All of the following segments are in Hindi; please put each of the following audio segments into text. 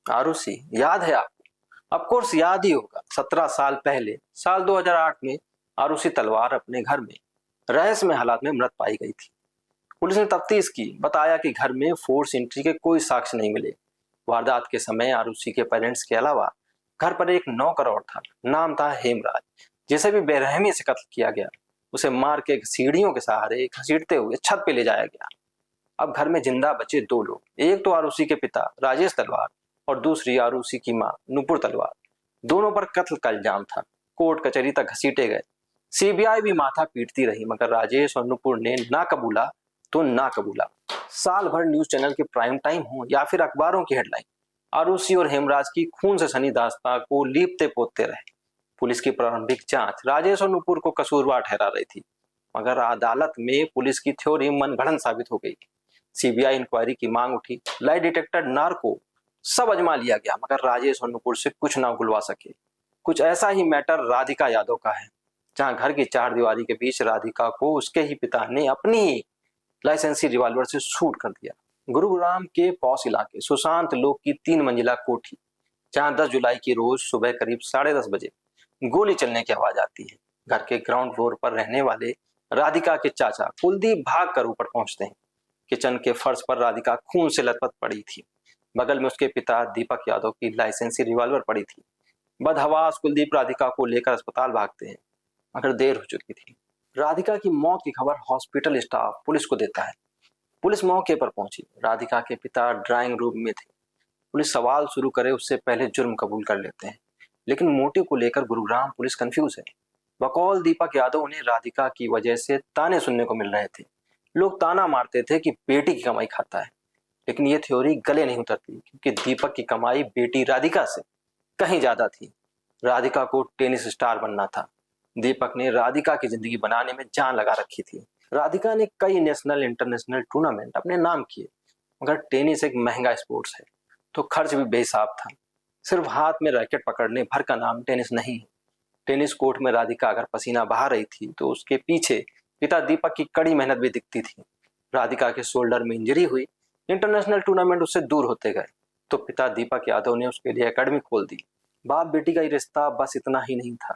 आरुषि याद है आपको? ऑफ कोर्स याद ही होगा। 17 साल पहले साल 2008 में आरुषि तलवार अपने घर में रहस्यमय हालात में मृत पाई गई थी। पुलिस ने तफ्तीश की, बताया कि घर में फोर्स एंट्री के कोई साक्ष्य नहीं मिले। वारदात के समय आरुषि के पेरेंट्स के अलावा घर पर एक नौकर और था, नाम था हेमराज, जिसे भी बेरहमी से कत्ल किया गया। उसे मार के सीढ़ियों के सहारे घसीटते हुए छत पे ले जाया गया। अब घर में जिंदा बचे दो लोग, एक तो आरुषि के पिता राजेश तलवार और दूसरी आरुषि की मां नुपुर तलवार। दोनों पर कत्ल का इल्जाम था। कोर्ट कचहरी तक घसीटे गए। सीबीआई भी माथा पीटती रही, मगर राजेश और नुपुर ने ना कबूला तो ना कबूला। साल भर न्यूज चैनल के प्राइम टाइम हो या फिर अखबारों की हेडलाइन, आरुषि और हेमराज की खून से सनी दास्तां को लीपते पोतते रहे। पुलिस की प्रारंभिक जांच राजेश और नुपुर को कसूरवार ठहरा रही थी, मगर अदालत में पुलिस की थ्योरी मनगढ़ंत साबित हो गई। सीबीआई इंक्वायरी की मांग उठी, लाई डिटेक्टर, नार्को सब आजमा लिया गया, मगर राजेश और नुपुर से कुछ ना गुलवा सके। कुछ ऐसा ही मैटर राधिका यादव का है, जहां घर की चार दीवारी के बीच राधिका को उसके ही पिता ने अपनी ही लाइसेंसी रिवॉल्वर से शूट कर दिया। गुरुग्राम के पौस इलाके सुशांत लोक की 3 मंजिला कोठी, जहां 10 जुलाई की रोज सुबह करीब 10:30 बजे गोली चलने की आवाज आती है। घर के ग्राउंड फ्लोर पर रहने वाले राधिका के चाचा कुलदीप भागकर ऊपर पहुंचते हैं। किचन के फर्श पर राधिका खून से लथपथ पड़ी थी। बगल में उसके पिता दीपक यादव की लाइसेंसी रिवॉल्वर पड़ी थी। बदहवास कुलदीप राधिका को लेकर अस्पताल भागते हैं, मगर देर हो चुकी थी। राधिका की मौत की खबर हॉस्पिटल स्टाफ पुलिस को देता है। पुलिस मौके पर पहुंची। राधिका के पिता ड्राइंग रूम में थे। पुलिस सवाल शुरू करे उससे पहले जुर्म कबूल कर लेते हैं, लेकिन मोटिव को लेकर गुरुग्राम पुलिस कंफ्यूज है। बकौल दीपक यादव उन्हें राधिका की वजह से ताने सुनने को मिल रहे थे। लोग ताना मारते थे कि बेटी की कमाई खाता है, लेकिन ये थ्योरी गले नहीं उतरती, क्योंकि दीपक की कमाई बेटी राधिका से कहीं ज्यादा थी। राधिका को टेनिस स्टार बनना था। दीपक ने राधिका की जिंदगी बनाने में जान लगा रखी थी। राधिका ने कई नेशनल इंटरनेशनल टूर्नामेंट अपने नाम किए, मगर टेनिस एक महंगा स्पोर्ट्स है, तो खर्च भी बेहिसाब था। सिर्फ हाथ में रैकेट पकड़ने भर का नाम टेनिस नहीं है। टेनिस कोर्ट में राधिका अगर पसीना बहा रही थी, तो उसके पीछे पिता दीपक की कड़ी मेहनत भी दिखती थी। राधिका के शोल्डर में इंजरी हुई, इंटरनेशनल टूर्नामेंट उससे दूर होते गए, तो पिता दीपक यादव ने उसके लिए एकेडमी खोल दी। बाप बेटी का ये रिश्ता बस इतना ही नहीं था।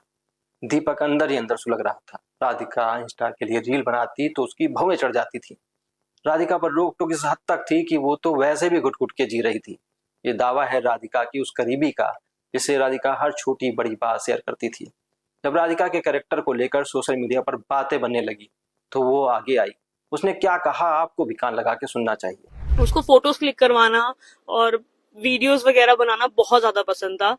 दीपक अंदर ही अंदर सुलग रहा था। राधिका इंस्टा के लिए रील बनाती तो उसकी भवें चढ़ जाती थी। राधिका पर रोक टोक इस हद तक थी कि वो तो वैसे भी घुट घुट के जी रही थी। ये दावा है राधिका की उस करीबी का, जिससे राधिका हर छोटी बड़ी बात शेयर करती थी। जब राधिका के कैरेक्टर को लेकर सोशल मीडिया पर बातें बनने लगी, तो वो आगे आई। उसने क्या कहा आपको भी कान लगा के सुनना चाहिए। उसको फोटोज क्लिक करवाना और वीडियोस वगैरह बनाना बहुत ज्यादा पसंद था।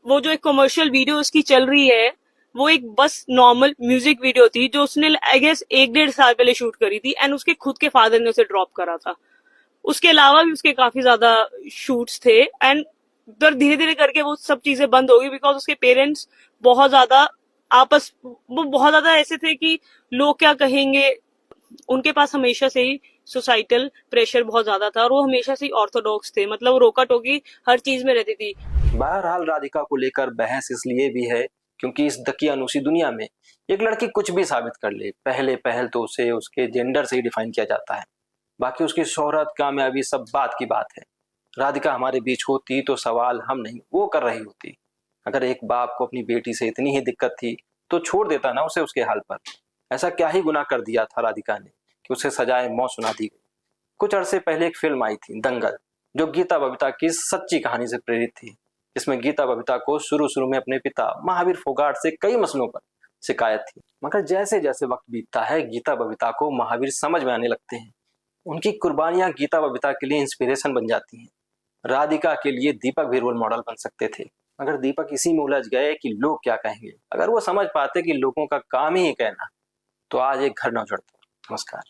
वो जो एक कमर्शियल वीडियो उसकी चल रही है, वो एक बस नॉर्मल म्यूजिक वीडियो थी, जो उसने आई गेस 1-1.5 साल पहले शूट करी थी, एंड उसके खुद के फादर ने उसे ड्रॉप करा था। उसके अलावा भी उसके काफी ज्यादा शूट्स थे, एंड पर धीरे धीरे करके वो सब चीजें बंद हो गई, बिकॉज उसके पेरेंट्स बहुत ज्यादा वो बहुत ज्यादा ऐसे थे कि लोग क्या कहेंगे। उनके पास हमेशा से ही सोसाइटल प्रेशर बहुत ज्यादा था, और वो हमेशा से ही ऑर्थोडॉक्स थे, मतलब वो रोका टोकी हर चीज में रहती थी। बहरहाल राधिका को लेकर बहस इसलिए भी है क्योंकि इस दकियानूसी दुनिया में एक लड़की कुछ भी साबित कर ले, पहल तो उसे उसके जेंडर से ही डिफाइन किया जाता है। बाकी उसकी शोहरत, कामयाबी सब बात की बात है। राधिका हमारे बीच होती तो सवाल हम नहीं वो कर रही होती। अगर एक बाप को अपनी बेटी से इतनी ही दिक्कत थी, तो छोड़ देता ना उसे उसके हाल पर। ऐसा क्या ही गुनाह कर दिया था राधिका ने कि उसे सजाए मौत सुना दी गई। कुछ अरसे पहले एक फिल्म आई थी दंगल, जो गीता बबीता की सच्ची कहानी से प्रेरित थी। इसमें गीता बबीता को शुरू में अपने पिता महावीर फोगाट से कई मसलों पर शिकायत थी, मगर जैसे जैसे वक्त बीतता है, गीता बबीता को महावीर समझ में आने लगते हैं। उनकी कुर्बानियां गीता बबीता के लिए इंस्पिरेशन बन जाती हैं। राधिका के लिए दीपक भी रोल मॉडल बन सकते थे, मगर दीपक इसी में उलझ गए कि लोग क्या कहेंगे। अगर वो समझ पाते कि लोगों का काम ही कहना, तो आज एक घर न उजड़ता। नमस्कार।